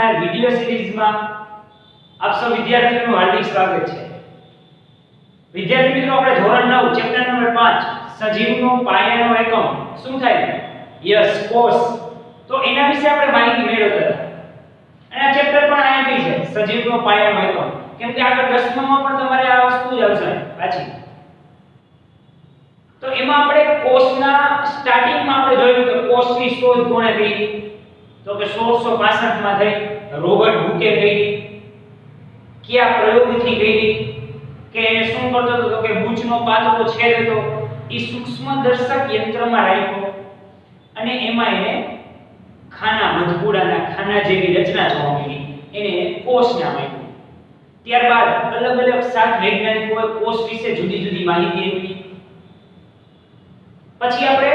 થનાર વિડિયો સિરીઝમાં આપ સૌ વિદ્યાર્થીઓનું હાર્દિક સ્વાગત છે। વિદ્યાર્થી મિત્રો, આપણે ધોરણ 9 ચેપ્ટર નંબર 5 સજીવનો પાયાનો એકમ શું થાય? યસ, કોષ। તો એના વિશે આપણે માહિતી મેળવતા હતા અને આ ચેપ્ટર પણ આઈએમપી છે, સજીવનો પાયાનો એકમ, કેમ કે આગળ 10માં પણ તમારે આ વસ્તુ જ આવશે પાછી। તો એમાં આપણે કોષના સ્ટાર્ટિંગમાં આપણે જોયું કે કોષની શોધ કોણે કરી? તો કે 1665 માં થઈ, રોબર્ટ હુકે કરી। કયા પ્રયોગથી કરી? કે એને શું કરતો હતો? તો કે બૂચનો પાતળો છેદ હતો એ સૂક્ષ્મદર્શક યંત્રમાં રાખ્યો અને એમાં એને ખાના, મધપુડાના ખાના જેવી રચના જોવા મળી, એને કોષ નામ આપ્યું। ત્યારબાદ અલગ અલગ 7 વૈજ્ઞાનિકોએ કોષ વિશે જુદી જુદી માહિતી આપી। પછી આપણે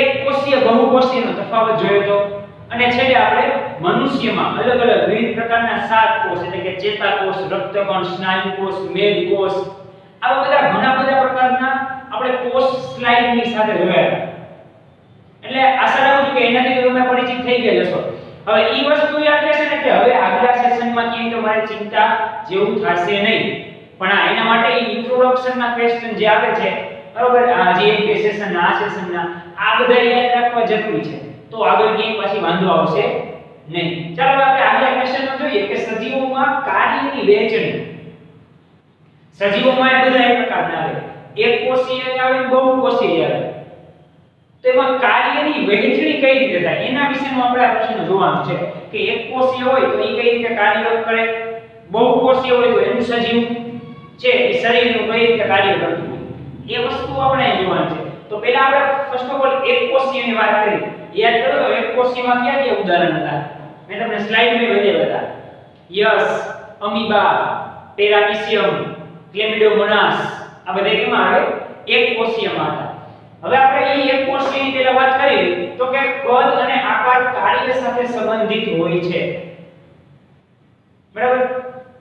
એક કોષીય બહુકોષીયનો તફાવત જોયો તો અને છેલ્લે આપણે મનુષ્યમાં અલગ અલગ વિવિધ પ્રકારના 7 કોષ એટલે કે ચેતાકોષ, રક્તકણ, સ્નાયુકોષ, મેદકોષ, આવા બધા ઘણા બધા પ્રકારના આપણે કોષ સ્લાઇડની સાથે જોયા। એટલે આશા રાખું છું કે એનાથી તમે પરિચિત થઈ ગયા હશો। હવે ઈ વસ્તુ યાદ રહેશે ને કે હવે આગલા સેશનમાં ક્યાંય તમારે ચિંતા જેવું થશે નહીં, પણ એના માટે ઇન્ટ્રોડક્શનના ક્વેશ્ચન જે આવે છે, બરોબર, આ જે એક સેશનના આ સેશનના આ બધા યાદ રાખવા જરૂરી છે, તો આગળ ક્યાંય પાછી વાંધો આવશે નહીં। ચાલો આપણે આગલા ક્વેશ્ચનમાં જોઈએ કે સજીવોમાં કાર્યની વહેંચણી। સજીવોમાં એ બધા એક પ્રકારના આવે, એક કોષીય આવે, બહુકોષીય આવે। તો એમાં કાર્યની વહેંચણી કઈ રીતે થાય એના વિશેનો આપણે આ પ્રશ્ન જોવાનો છે કે એક કોષીય હોય તો એ કઈ રીતે કાર્ય કરે, બહુકોષીય હોય તો એનું સજીવ છે એ શરીરનું કઈ રીતે કાર્ય કરતું હોય, એ વસ્તુ આપણે જોવાની છે। તો પહેલા આપણે ફર્સ્ટ ઓફ ઓલ એક કોષીયની વાત કરી। યાદ કરો તો એક કોષીયમાં કયા કયા ઉદાહરણ હતા? મેં તમને સ્લાઇડમાં બતાવ્યા હતા। યસ, અમીબા, પેરામીશિયમ, ક્લેમિડોમોનાસ, આ બધા કેમાં આવે? એક કોષીયમાં હતા। હવે આપણે એ એક કોષીયની પહેલા વાત કરી તો કે કદ અને આકાર કાર્ય સાથે સંબંધિત હોય છે, બરાબર?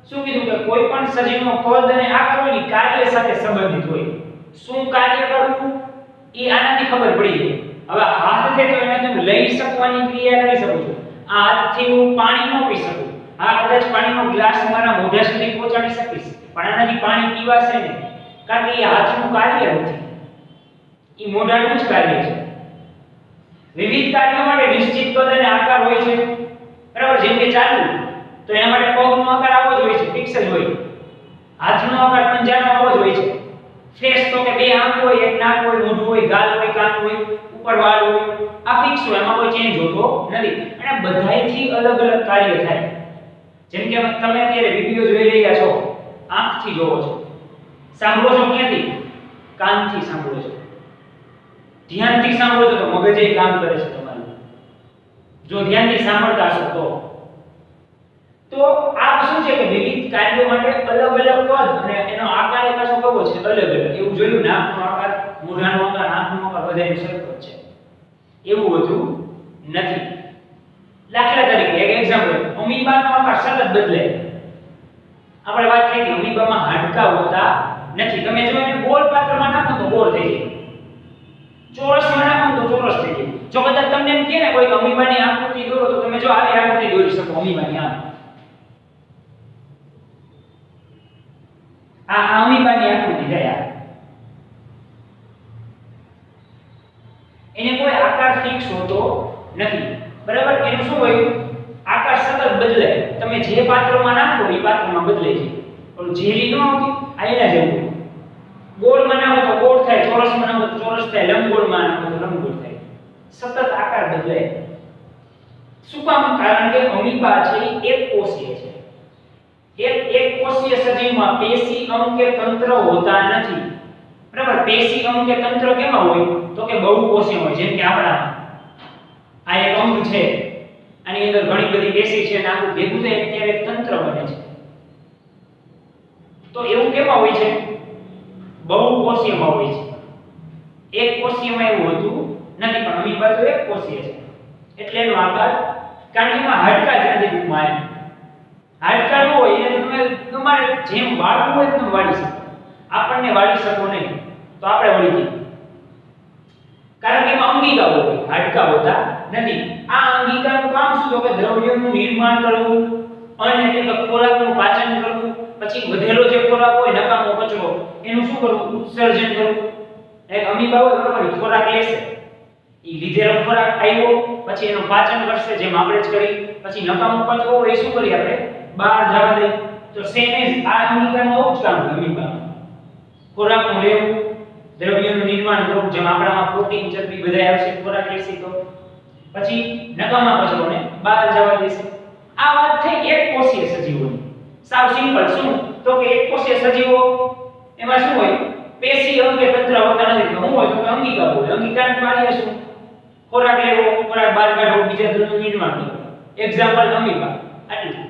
શું કીધું કે કોઈ પણ સજીવનો કદ અને આકાર હોય ને કાર્ય સાથે સંબંધિત હોય। શું કાર્ય કરવું એ આનાથી ખબર પડી જાય। હવે હાથ છે તો એને તમે લઈ શકવાની ક્રિયા કરી શકો છો। આ હાથથી હું પાણી ન પી શકું, હા કદાચ પાણીનો ગ્લાસ મારા મોઢા સુધી પહોંચાડી શકીશ, પણ આનાથી પાણી પીવાશે નહીં, કારણ કે એ હાથનું કાર્ય નથી, એ મોઢાનું જ કાર્ય છે। વિવિધ કાર્યો માટે નિશ્ચિત કદ અને આકાર હોય છે, બરાબર? જેમ કે ચાલવું તો એના માટે પગનો આકાર આવો જ હોય છે, ફિક્સ જ હોય। હાથનો આકાર પંજાનો આવો જ હોય છે। ફેસ તો કે બે આંખ હોય, એક નાક હોય, મોઢું હોય, ગાલ હોય, કાન હોય, ઉપર વાળ હોય, આ ફિક્સ હોય, એમાં કોઈ ચેન્જ હોતો નથી અને બધાયથી અલગ અલગ કાર્ય થાય। જેમ કે તમે અત્યારે વિડિયો જોઈ રહ્યા છો, આંખથી જોવો છો, સાંભળો છો ક્યાંથી? કાનથી સાંભળો છો, ધ્યાનથી સાંભળો છો તો મગજે કામ કરે છે તમારું, જો ધ્યાનથી સાંભળતા હશો તો આ શું છે કે વિવિધ કાર્યો માટે અલગ અલગ કદ અને એનો આકાર પાછો કેવો છે? અલગ અલગ। એવું જોયું, નાકનો આકાર, મોઢાનો આકાર, આંખનો આકાર બધાય સરખો છે, એવું હોતું નથી। દાખલા તરીકે એક એક્ઝામ્પલ, અમીબાનો આકાર સતત બદલે। આપણે વાત થઈ કે અમીબામાં હાડકા હોતા નથી, તમે જો એને ગોળ પાત્રમાં નાખો તો ગોળ થઈ જાય, ચોરસમાં નાખો તો ચોરસ થઈ જાય। જો કદાચ તમને એમ કહે ને કોઈ અમીબાની આકૃતિ દોરો તો તમે જો આવી આકૃતિ દોરી શકો અમીબાની આમ, આ અમીબાની આકૃતિ થાય, એને કોઈ આકાર ફિક્સ હોતો નથી, બરાબર? એનું શું હોય? આકાર સતત બદલે, તમે જે પાત્રમાં નાખો એ પાત્રમાં બદલે છે। પણ ઝેરી ન આવતી આ એના જેવું, ગોળમાં નાખો તો ગોળ થાય, ચોરસમાં નાખો તો ચોરસ થાય, લંબગોળમાં નાખો તો લંબગોળ થાય, સતત આકાર બદલે। શું કામ? કારણ કે અમીબા છે એ એક કોષીય છે। એક કોષીય સજીવમાં પેશી અંગ કે તંત્ર હોતા નથી, બરાબર? પેશી અંગ કે તંત્ર કેમાં હોય? તો કે બહુકોષીય હોય। જેમ કે આપણા આ એક અંગ છે, આની અંદર ઘણી બધી પેશી છે, આનું ભેગું થાય ત્યારે એક તંત્ર બને છે, તો એવું કેમાં હોય છે? બહુકોષીયમાં હોય છે। એક કોષીયમાં એવું હોતું નથી, પણ અમીબા તો એક કોષીય છે એટલે એનો આકાર, કારણ કે એમાં હાડકા જ નથી ટૂંકમાં, હાડકા ન હોય એને તમે તમારે જેમ વાળવું હોય તેમ વાળી શકો, આપણને વાળી શકો નહીં તો આપણે વળી જઈએ, કારણ કે એમાં અંગિકા હોય, હાડકા હોતા નથી। આ અંગિકાનું કામ શું તો કે દ્રવ્યનું નિર્માણ કરવું અને એટલે કે ખોરાકનું પાચન કરવું, પછી વધેલો જે ખોરાક હોય નકામો કચરો એનું શું કરવું ઉત્સર્જન કરવું. એક અમીબા હોય બરાબર ખોરાક લેશે, ઈ લીધેલો ખોરાક ખાયો પછી એનું પાચન કરશે જેમ આપણે જ કરી, પછી નકામો કચરો હોય એ શું કરી આપણે બહાર જવા દે. તો સેમ એજ આ અમીબાનું આવું જ કામ છે. અમીબા ખોરાકનું લેવું, દ્રવ્યનું નિર્માણ કરવું જેમ આપણામાં પ્રોટીન ચરબી બધા આવશે ખોરાક લેશે તો, પછી નકામા કચરોને બહાર જવા દેશે. આ વાત થઈ એક કોષીય સજીવોની. સાવ સિમ્પલ. શું તો કે એક કોષીય સજીવો એમાં શું હોય પેશી અંગે તંત્ર હોતા નથી. શું હોય તો અંગિકા હોય. અંગિકાનું કાર્ય શું ખોરાક લેવો, ખોરાક બહાર કાઢવો, બીજા દ્રવ્યનું નિર્માણ કરવું. Example amoeba. આટલું.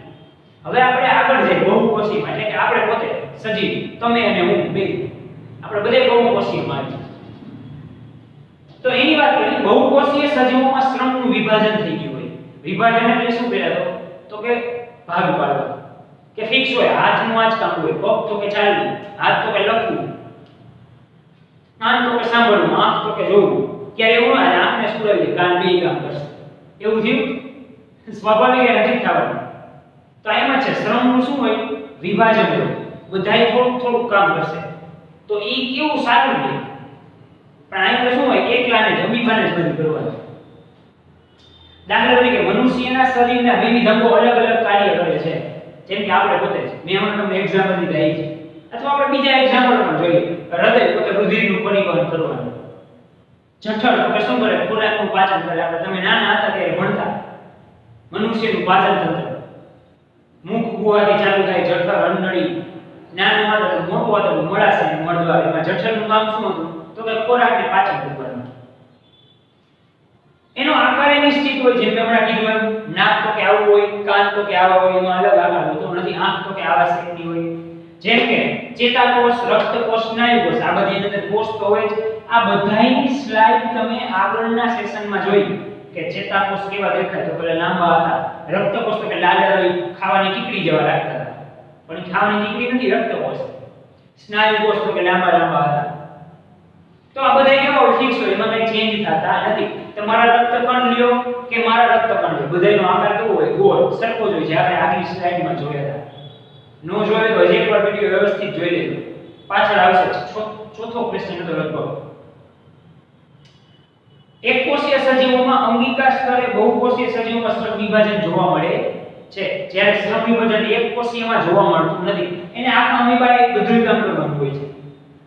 હવે આપણે આગળ જઈએ બહુકોષીયમાં, એટલે કે આપણે પોતે સજીવ, તમે અને હું બે આપણે બધે બહુકોષીયમાં છીએ. તો એની વાત કરીએ બહુકોષીય સજીવોમાં શ્રમનું વિભાજન થઈ ગયું હોય. વિભાજન એટલે શું પહેલા તો કે ભાગ પાડવો કે ફિક્સ હોય. હાથનું આ જ કામ હોય, પગ તો કે ચાલવું, હાથ તો કે લખવું, કાન તો કે સાંભળવું, આંખ તો કે જોવું. ક્યારે એવું ના આંખને સુરાવી કાન બે કામ કરશે એવું થયું? સ્વાભાવિક નથી થવાનું. તો એમાં છે શ્રમનું શું હોય વિભાજન હોય. બધાય થોડું થોડું કામ કરશે તો ઈ કેવું સારું છે. પણ અહીં શું હોય એકલાને જ અમીબાને જ બધું કરવાનું. દાખલા તરીકે મનુષ્યના શરીરના વિવિધ અંગો અલગ અલગ કાર્ય કરે છે. જેમ કે આપણે પોતે જ મેં હમણાં તમને એક્ઝામ્પલ દીધા છે, અથવા આપણે બીજા એક્ઝામ્પલ પણ જોઈએ. હૃદય પોતે રુધિરનું પરિવહન કરવાનું. જઠર તો શું કરે ખોરાકનું પાચન કરે. આપણે તમે નાના હતા ત્યારે ભણતા મનુષ્યનું પાચન તંત્ર મુખ ગુહાથી ચાલુ થાય, જઠર અન્નળી, નાનું આંતરડું મોટું આંતરડું મળાશય અને મળદ્વાર. એમાં જઠરનું કામ શું હતું તો કે ખોરાકને પાચન કરવાનું. એનો આકાર નિશ્ચિત હોય. જેમ કે હમણાં કીધું એમ નાક તો કે આવું હોય, કાન તો કે આવા હોય, એનો અલગ આકાર હોતો નથી. આંખ તો કે આવા શેપની હોય. જેમ કે ચેતાકોષ, રક્તકોષ, સ્નાયુકોષ, આ બધી અંદર કોષ તો હોય જ. આ બધાની સ્લાઇડ તમે આગળના સેશનમાં જોઈ કે ચેતાકોષ કેવા દેખાય તો પેલા લાંબા હતા, રક્તકોષ તો કે લાલા હોય, ખાવાની ટીકડી જેવા લાગતા હતા. પણ ખાવાની ટીકડી નથી રક્તકોષ. સ્નાયુકોષ તો કે લાંબા લાંબા હતા. તો આ બધા કેવા હોય ફિક્સ હોય, એમાં કઈ ચેન્જ થતા નથી. તમારા રક્તકણ લ્યો કે મારા રક્તકણ લ્યો, બધાયનો આકાર કેવો હોય ગોળ સરખો જ હોય છે. આપણે આગલી સ્લાઇડમાં જોયા હતા. નો જોયો તો હજી એકવાર વિડિયો વ્યવસ્થિત જોઈ લેજો, પાછળ આવશે. ચોથો ક્વેશ્ચન હતો લગભગ. એક કોષીય સજીવોમાં અંગિકા સ્તરે બહુકોષીય સજીવોમાં શ્રમ વિભાજન જોવા મળે છે, જ્યારે શ્રમ વિભાજન એક કોષીયમાં જોવા મળતું નથી. એને આખા અમીબાએ બધું કામ કરવાનું હોય છે.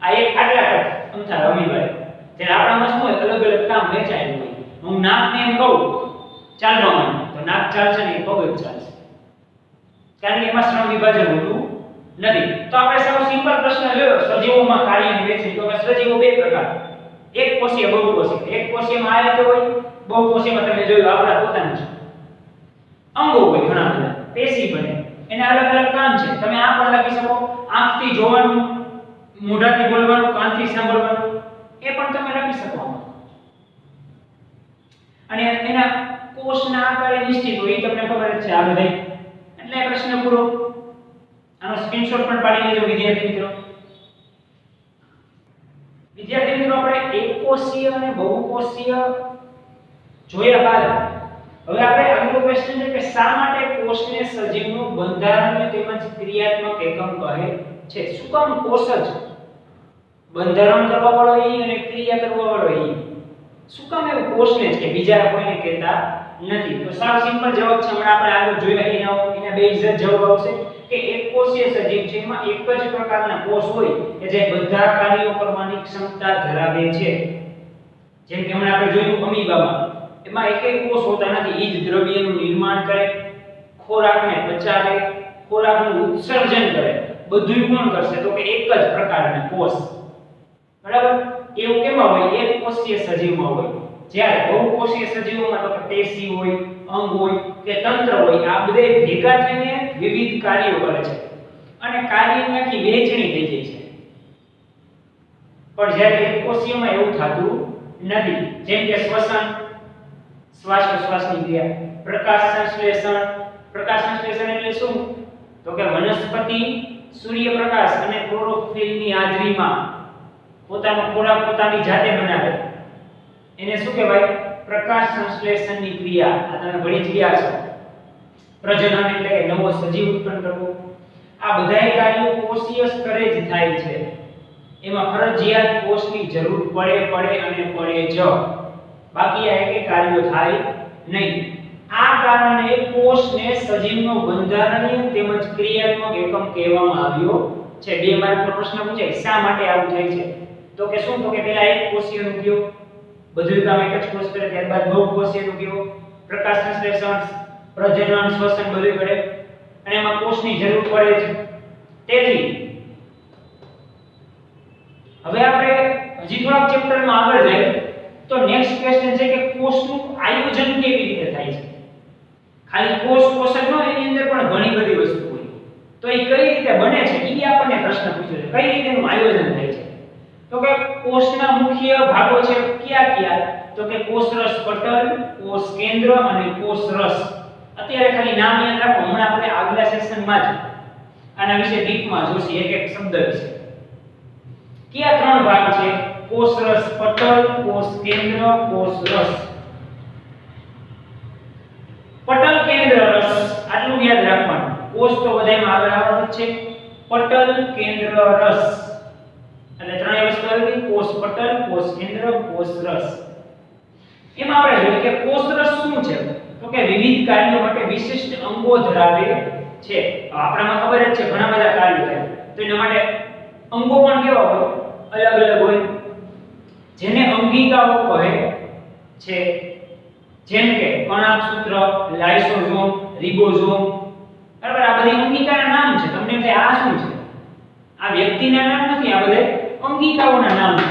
આ એક આટલા અમથા અમીબાએ, જ્યારે આપણામાં શું હોય અલગ અલગ કામ વહેંચાયેલું હોય. હું નાકને એમ કહું ચાલવા માંડ તો નાક ચાલશે ને પગ જ ચાલશે, કારણ કે એમાં શ્રમ વિભાજન હોતું નથી. તો આપણે સૌ સિમ્પલ પ્રશ્ન જોયો સજીવોમાં કાર્યની વહેંચણી. તો કે સજીવો બે પ્રકાર, એક કોષીય બહુકોષીય. એક કોષીયમાં આ રીતે હોય, બહુકોષીયમાં તમે જોયું આપણા પોતાના છે અંગો હોય ઘણા બધા, પેશી બને, એના અલગ અલગ કામ છે. તમે આ પણ લખી શકો, આંખથી જોવાનું, મોઢાથી બોલવાનું, કાનથી સાંભળવાનું, એ પણ તમે લખી શકો. અને એના કોષના આકારે નિશ્ચિત હોય, તમને ખબર જ છે આ બધા. એટલે પ્રશ્ન પૂરો. આનો સ્ક્રીનશોટ પણ પાડી લેજો વિદ્યાર્થી મિત્રો. વિદ્યાર્થી મિત્રો આપણે એકકોષીય અને બહુકોષીય જોયા બાદ હવે આપણે આગલો ક્વેશ્ચન છે કે શા માટે કોષને સજીવનું બંધારણીય તેમજ ક્રિયાત્મક એકમ કહે છે? શું કામ કોષ જ બંધારણ કરવા વાળો અને ક્રિયા કરવા વાળો શું કામ એવું કોષને જ કે બીજા કોઈને કહેતા નથી? તો સાવ સિમ્પલ જવાબ છે, હમણાં આપણે આગળ જોયા એના બે જવાબ આવશે કે એક કોષીય સજીવ છે એમાં એક જ પ્રકારના કોષ હોય કે જે બધા કાર્યો કરવાની ક્ષમતા ધરાવે છે. જેમ કે હમણાં આપણે જોયું અમીબામાં, એમાં એક કોષ હોતા નથી. ઈ જ દ્રવ્યનું નિર્માણ કરે, ખોરાકને પચાવે, ખોરાકનું ઉત્સર્જન કરે, બધું કોણ કરશે? તો કે એક જ પ્રકારના કોષ. બરાબર? એવું કેમાં હોય? એક કોષીય સજીવમાં હોય. જ્યારે બહુકોષીય સજીવોમાં તો કે પેશી હોય, અંગ હોય કે તંત્ર હોય, આ બધે ભેગા થઈને વિવિધ કાર્યો કરે છે અને કાર્યની આખી વહેંચણી થઈ જાય છે. પણ જ્યારે એક કોષીયમાં એવું થતું નથી. જેમ કે શ્વસન, શ્વાસ પ્રશ્વાસની ક્રિયા, પ્રકાશ સંશ્લેષણ. પ્રકાશ સંશ્લેષણ એટલે શું? તો કે વનસ્પતિ સૂર્યપ્રકાશ અને ક્લોરોફિલની હાજરીમાં પોતાનો ખોરાક પોતાની જાતે બનાવે. એને શું કહેવાય? પ્રકાશ સંશ્લેષણની ક્રિયા આ તમે ભણી જ ગયા છો. પ્રજનન એટલે કે નવો સજીવ ઉત્પન્ન કરવો. આ બધાય કાર્યો કોષીય સ્તરે જ થાય છે. એમાં ફરજિયાત કોષની જરૂર પડે જ. બાકી આ એક કાર્યો થાય નહીં. આ કારણે કોષને સજીવનો બંધારણીય તેમજ ક્રિયાત્મક એકમ કહેવામાં આવ્યો છે. 2 માર્ક પર પ્રશ્ન પૂછાય શા માટે આવું થાય છે? તો કે શું? તો કે પહેલા એક કોષીયનું કયો, બધું કામ એક જ કોષ કરે, ત્યારબાદ બહુ કોષીયનું કયો, પ્રકાશ સંશ્લેષણ, પ્રજનન, શ્વસન બધું કરે અને એમાં કોષની જરૂર પડે છે. તેથી હવે આપણે હજી થોડાક ચેપ્ટરમાં આગળ જઈએ તો નેક્સ્ટ ક્વેશ્ચન છે કે કોષનું આયોજન કેવી રીતે થાય છે? ખાલી કોષ જ ન એની અંદર પણ ઘણી બધી વસ્તુ હોય. તો એ કઈ રીતે બને છે એ આપણને પ્રશ્ન પૂછ્યો છે. કઈ રીતે એનું આયોજન થાય છે? તો કે કોષના મુખ્ય ભાગો છે કયા? તો કે કોષરસ પટલ, કોષ કેન્દ્ર અને કોષરસ. અત્યારે ખાલી નામ યાદ રાખો. હમણાં આપણે આગલા સેશનમાં જ આના વિશે ડીપમાં જોશી એક એક શબ્દ વિશે. કયા 3 ભાગ છે? કોષરસ પટલ, કોષ કેન્દ્ર, કોષરસ. પટલ, કેન્દ્ર, રસ આટલું યાદ રાખવાનું. કોષ તો બધાયમાં આગળ આવવાનું છે. પટલ, કેન્દ્ર, રસ એટલે ત્રણેય વસ્તુ આવી. કોષ પટલ, કોષ કેન્દ્ર, કોષ રસ. એમાં આપણે જોઈએ કે કોષરસ શું છે? તો કે વિવિધ કાર્યો માટે વિશિષ્ટ અંગો ધરાવે છે. આપણામાં ખબર જ છે ઘણા બધા કાર્યો છે. તો એના માટે અંગો પણ કેવા હોય? અલગ અલગ હોય. જેને અંગિકાઓ કહે છે. જેમ કે કણાભસૂત્ર, લાઇસોસોમ, રિબોસોમ. બરાબર? આ બધી અંગિકાના નામ છે. તમને કહે આ શું છે? આ વ્યક્તિના નામ નથી, આ બધે અંગિકાઓના નામ છે.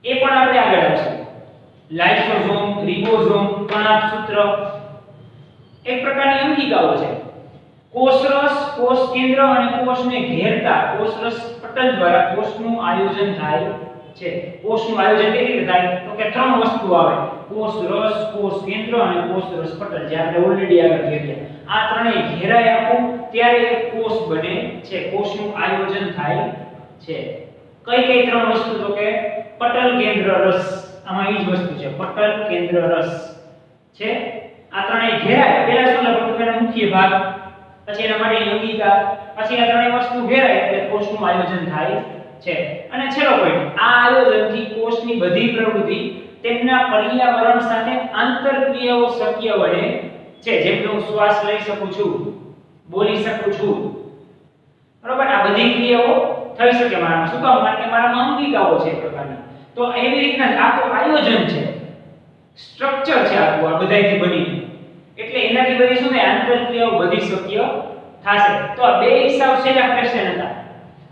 એ પણ આપણે આગળ આવશે. લાઇસોસોમ, રિબોસોમ, કણાભસૂત્ર એક પ્રકારની અંગિકાઓ છે. કોષરસ, કોષ કેન્દ્ર અને કોષને ઘેરતા કોષરસ પટલ દ્વારા કોષનું આયોજન થાય છે. કોષનું આયોજન કેવી રીતે થાય? તો કે 3 વસ્તુ આવે. કોષરસ, કોષ કેન્દ્ર અને કોષરસ પટલ. જે આપણે ઓલરેડી આગળ જોયા. આ ત્રણેય ઘેરાય આપો ત્યારે એક કોષ બને છે. કોષનું આયોજન થાય છે. કઈ 3 વસ્તુ? તો કે પટલ, કેન્દ્ર, રસ. આમાં એ જ વસ્તુ છે. પટલ, કેન્દ્ર, રસ છે. આ ત્રણેય ઘેરાય. પહેલા શું લખો? એનો મુખ્ય ભાગ, પછી એના માટેની અંગિકા, પછી આ ત્રણેય વસ્તુ ઘેરાય એટલે કોષનું આયોજન થાય છે. અને છેલ્લો પોઈન્ટ, આ આયોજનથી કોષની બધી પ્રવૃત્તિ તેમના પર્યાવરણ સાથે આંતરક્રિયાઓ શક્ય બને છે. જેમ કે હું શ્વાસ લઈ શકું છું, બોલી શકું છું. બરાબર? આ બધી ક્રિયાઓ થઈ શકે મારામાં. શું કામ? કારણ કે મારામાં અંગિકાઓ છે પ્રકારની. તો એવી રીતના જ આખું આયોજન છે, સ્ટ્રક્ચર છે આખું આ બધાયથી બની. એટલે એનાથી બધી શું થાય? આંતરક્રિયાઓ બધી શક્ય થશે. તો આ બે હિસાબ છેલ્લા ક્વેશ્ચન હતા.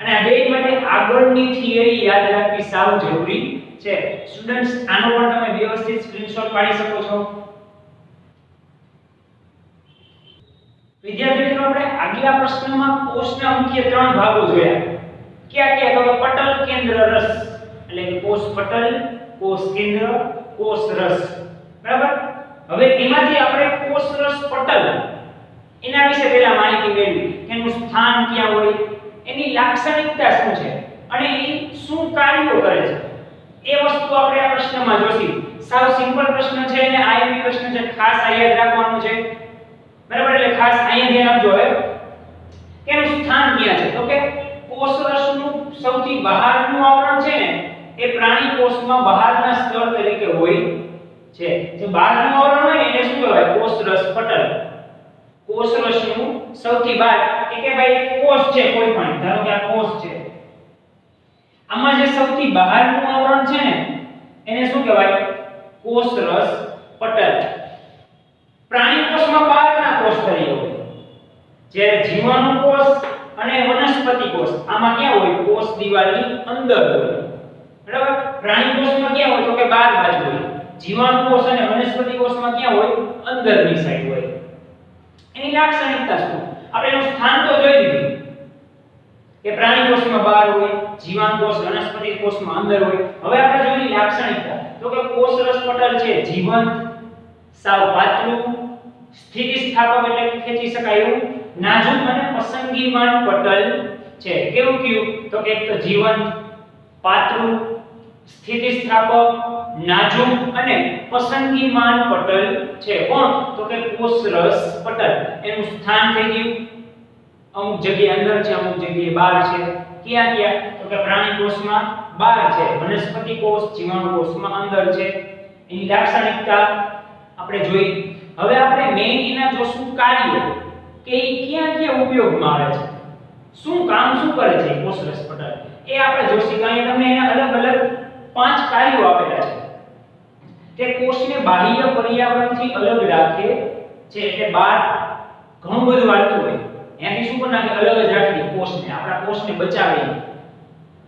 અને આ બે માટે આગળની થિયરી યાદ રાખવી સાવ જરૂરી છે. સ્ટુડન્ટ્સ આનો પણ તમે વ્યવસ્થિત સ્ક્રીનશોટ પાડી શકો છો. વિદ્યાર્થી મિત્રો, આપણે આગલા પ્રશ્નમાં કોષના મુખ્ય 3 ભાગો જોયા. કયા? તો પટલ, કેન્દ્ર, રસ. એટલે કે કોષ પટલ, કોષ કેન્દ્ર, કોષ રસ. બરાબર? હવે એમાંથી આપણે કોષરસ પટલ એના વિશે પહેલા માહિતી મેળવી. એનું સ્થાન ક્યાં હોય, એની લાક્ષણિકતા શું છે અને એ શું કાર્યો કરે છે એ વસ્તુ આપણે આ પ્રશ્નમાં જોશી. સાવ સિમ્પલ પ્રશ્ન છે અને આઈએમપી પ્રશ્ન છે. ખાસ આ યાદ રાખવાનું છે. બરાબર? એટલે ખાસ અહીંયા ધ્યાન આપજો. હવે એનું સ્થાન ક્યાં છે? તો કે કોષરસનું સૌથી બહારનું આવરણ છે ને એ પ્રાણી કોષમાં બહારના સ્તર તરીકે હોય છે. જે બહારનું આવરણ હોય ને એને શું કહેવાય? કોષરસ પટલ. કોષરસનું સૌથી બહાર કે ભાઈ એક કોષ છે કોઈ પણ, ધારો કે આ કોષ છે, આમાં જે સૌથી બહારનું આવરણ છે ને એને શું કહેવાય? કોષરસ પટલ. પ્રાણી કોષમાં બહારના કોષ તરીકે હોય. જ્યારે જીવાણુ કોષ અને વનસ્પતિ કોષ આમાં ક્યાં હોય? કોષ દિવાલની અંદર હોય. બરાબર? પ્રાણી કોષમાં ક્યાં હોય? તો કે બહાર બાજુ હોય. જીવાણુ કોષ અને વનસ્પતિ કોષમાં ક્યાં હોય? અંદરની સાઈડ હોય. એની લાક્ષણિકતા શું? આપણે એનું સ્થાન તો જોઈ લીધું કે પ્રાણી કોષમાં બહાર હોય, જીવાણુ કોષ વનસ્પતિ કોષમાં અંદર હોય. હવે આપણે જોઈની લાક્ષણિકતા. તો કે કોષરસ પટલ છે જીવંત, સાવ પાતળું, સ્થિતિસ્થાપક એટલે કે ખેંચી શકાય એવું, નાજુક અને પસંદગીમાન પટલ છે. કેવું? તો કે એક તો જીવંત, પાતળું, સ્થિતિસ્થાપક, નાજુક અને પસંદગીમાન પટલ છે. કોણ? તો કે કોષરસ પટલ. એનું સ્થાન થઈ ગયું અમુક જગ્યાએ અંદર છે, અમુક જગ્યાએ બહાર છે. ક્યાં ક્યાં? તો કે પ્રાણી કોષમાં બહાર છે, વનસ્પતિ કોષ, જીવાણુ કોષમાં અંદર છે. એની લાક્ષણિકતા આપણે જોઈ. હવે આપણે મેઈન એના જોશું કાર્યો કે એ ક્યાં ક્યાં ઉપયોગમાં આવે છે, શું કામ શું કરે છે કોષરસ પટલ, એ આપણે જોશું. કે અહીંયા તમને એના અલગ અલગ 5 કાર્યો આપેલા છે. તે કોષને બાહ્ય પર્યાવરણથી અલગ રાખે છે, એટલે બહાર ઘણું બધું આવતું હોય એનાથી શું કરે કે અલગ જ રાખી કોષને, આપણા કોષને બચાવે,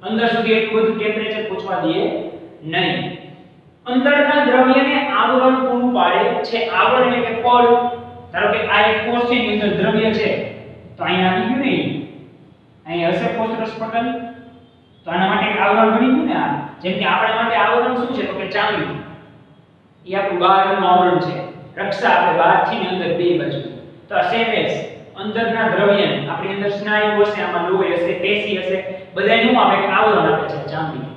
અંદર સુધી એટલું બધું ટેમ્પરેચર પહોંચવા દે નહીં. અંદરના દ્રવ્યને આવરણ પૂરું પાડે છે. આવરણ એટલે કે પડ. ધારો કે આ એક કોષની અંદર દ્રવ્ય છે, તો અહીંયા આવી ગયું ને, અહીં હશે કોષરસ પટલ, તો આના માટે એક આવરણ બની ગયું ને. આ જેમ કે આપણા માટે આવરણ શું છે તો કે ચામડી, એ આપણું બહારનું આવરણ છે, રક્ષા આપે બહારથી ને અંદર બે બાજુ. તો આ સેમ એસ અંદરના દ્રવ્યને આપણી અંદર સ્નાયુ હશે, આમાં લોહી હશે, પેશી હશે, બધાને શું આપે કે આવરણ આપે છે ચામડી.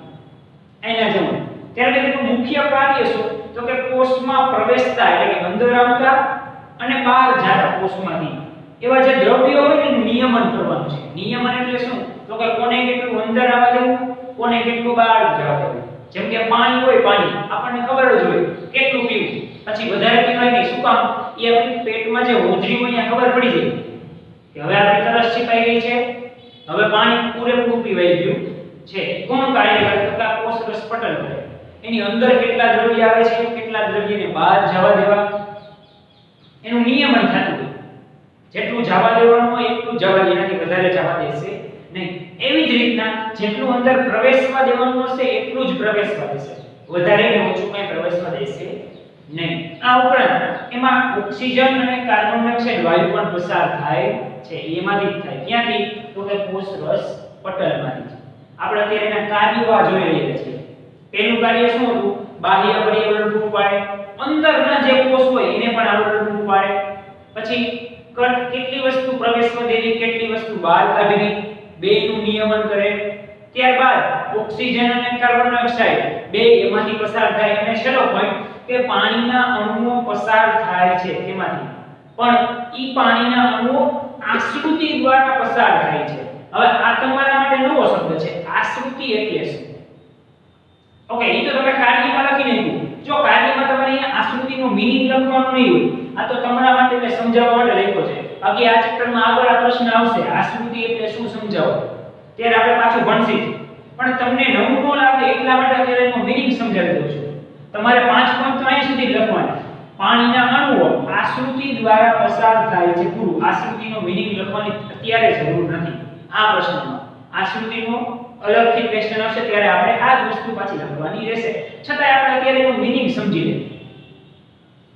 એના જેવું. ત્યારે તેનું મુખ્ય કાર્ય શું તો કે કોષમાં પ્રવેશતા એટલે કે અંદર આવતા અને બહાર જતા કોષમાંથી એવા જે દ્રવ્યો હોય ને નિયમન કરવાનું છે. નિયમન એટલે શું તો કે કોને કેટલું અંદર આવવા દેવું, કોને કેટલું બહાર જવા દેવું. જેમ કે પાણી હોય, પાણી આપણને ખબર જ હોય કેટલું પીવું, પછી વધારે પીવાય નહીં. શું કામ? એ આપણી પેટમાં જે હોજરી હોય ત્યાં ખબર પડી જાય કે હવે આપણી તરસ છીપાઈ ગઈ છે, હવે પાણી પૂરેપૂરું પીવાઈ ગયું છે. કોણ કાર્ય કરે તો કે કોષરસ પટલ કરે. એની અંદર કેટલા દ્રવ્ય આવે છે, કેટલા દ્રવ્યને બહાર જવા દેવા, એનું નિયમન થતું હોય. જેટલું જવા દેવાનું હોય એટલું જવા દે, એનાથી વધારે જવા દેશે નહીં. એવી જ રીતના જેટલું અંદર પ્રવેશવા દેવાનું હશે એટલું જ પ્રવેશવા દેશે, વધારે કે ઓછું કંઈ પ્રવેશવા દેશે નહીં. આ ઉપરાંત એમાં ઓક્સિજન અને કાર્બન ડાયોક્સાઇડ વાયુ પણ પસાર થાય છે. એમાંથી જ થાય. ક્યાંથી? તો કે કોષરસ પટલમાંથી. આપણે અત્યારે એના કાર્યો આ જોઈ રહ્યા છીએ. પહેલું કાર્ય શું હતું? બાહ્ય પર્યાવરણ પૂરું પાડે, અંદરના જે કોષ હોય એને પણ આવરણ પૂરું પાડે. પછી કેટલી વસ્તુ પ્રવેશવા દેવી, કેટલી વસ્તુ બહાર કાઢવી, બેનું નિયમન કરે. ત્યારબાદ ઓક્સિજન અને કાર્બન ડાયોક્સાઇડ બે એમાંથી પસાર થાય. અને છેલ્લો પોઈન્ટ કે પાણીના અણુઓ પસાર થાય છે તેમાંથી, પણ ઈ પાણીના અણુઓ આશ્રુતિ દ્વારા પસાર થાય છે. હવે આ તમારા માટે નવો શબ્દ છે, આશ્રુતિ એટલે શું? ઓકે, ઈ તો તમે કાર્યમાં લખી નાખ્યું. જો કાર્યમાં તમારે અહીંયા આશ્રુતિનો મીનિંગ લખવાનો નહીં હોય, આ તો તમારા માટે મેં સમજાવવા માટે લખ્યો છે. બાકી આ ચેપ્ટરમાં આગળ આ પ્રશ્ન આવશે, આશ્રુતિ એટલે શું સમજાવો, ત્યારે આપણે પાછું ભણશું. પણ તમને નવું ન લાગે એટલા માટે અત્યારે એનો મીનિંગ સમજાવી દઉં છું. તમારે 5 પોઈન્ટ તો અહીં સુધી લખવાના. પાણીના અણુઓ આશ્રુતિ દ્વારા પસાર થાય છે, પૂરું. આશ્રુતિનો મીનિંગ લખવાની અત્યારે જરૂર નથી આ પ્રશ્નમાં. આશ્રુતિનો અલગથી ક્વેશ્ચન આવશે ત્યારે આપણે આ જ વસ્તુ પાછી લખવાની રહેશે. છતાંય આપણે અત્યારે એનો મીનિંગ સમજી લઈએ.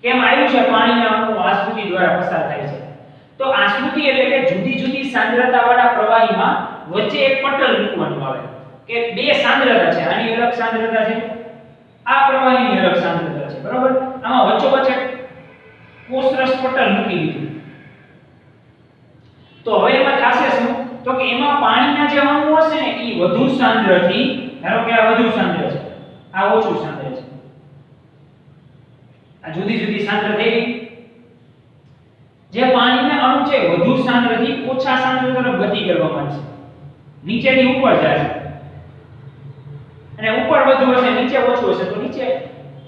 કેમ આવ્યું છે પાણીના અણુઓ આશ્રુતિ દ્વારા પસાર થાય છે? તો આશ્રુતિ એટલે કે જુદી જુદી સાંદ્રતાવાળા પ્રવાહીમાં વચ્ચે એક પટલ મૂકવાનું આવે કે બે સાંદ્રતા છે, આની અલગ સાંદ્રતા છે, આ પ્રવાહીની અલગ સાંદ્રતા છે, બરોબર? આમાં વચ્ચોવચ્ચ કોષરસ પટલ મૂકી દીધું. તો હવે એમાં થશે શું તો કે એમાં પાણીના જે અણુઓ હશે ને એ વધુ સાંદ્રથી, ધારો કે આ વધુ સાંદ્ર છે, આ ઓછું સાંદ્ર છે, આ જુદી જુદી સાંદ્ર થઈ ગઈ. જે પાણીના અણુ છે વધુ સાંદ્રથી ઓછા સાંદ્ર તરફ ગતિ કરવા માંડશે, નીચેથી ઉપર જાય છે. અને ઉપર વધુ હશે, નીચે ઓછું હશે તો નીચે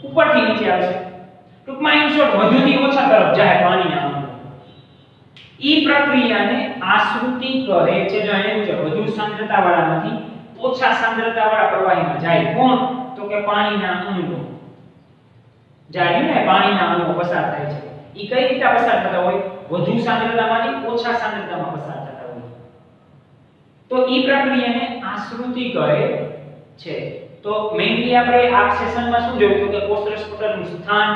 ઉપરથી નીચે આવશે. ટૂંકમાં ઇન શોર્ટ વધુથી ઓછા તરફ જાય પાણીના અણુ. ઈ પ્રક્રિયાને આશ્રુતિ કહે છે. જો એને છે વધુ સાંદ્રતાવાળામાંથી ઓછા સાંદ્રતાવાળા પ્રવાહીમાં જાય. કોણ? તો કે પાણીના અણુઓ. જાય ને પાણીના અણુઓ પસાર થાય છે. ઈ કઈ રીતે પસાર થતા હોય? વધુ સાંદ્રતામાંથી ઓછા સાંદ્રતામાં પસાર થતા હોય. તો ઈ પ્રક્રિયાને આશ્રુતિ કહે છે. તો મેઈનલી આપણે આ સેશનમાં શું જોયું કે કોષરસ પટલનું સ્થાન,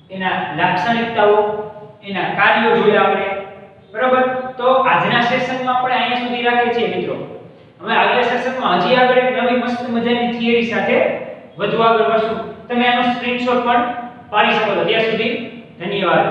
એના લાક્ષણિકતાઓ, એના કાર્યો જોયા આપણે, બરાબર? તો આજના સેશનમાં આપણે અહીંયા સુધી રાખીએ છીએ મિત્રો. હવે આગલા સેશનમાં હજી આગળ એક નવી મસ્ત મજાની થિયરી સાથે વધુ આગળ વધશું. તમે આનો સ્ક્રીનશોટ પણ પાડી શકો છો. ત્યાં સુધી ધન્યવાદ.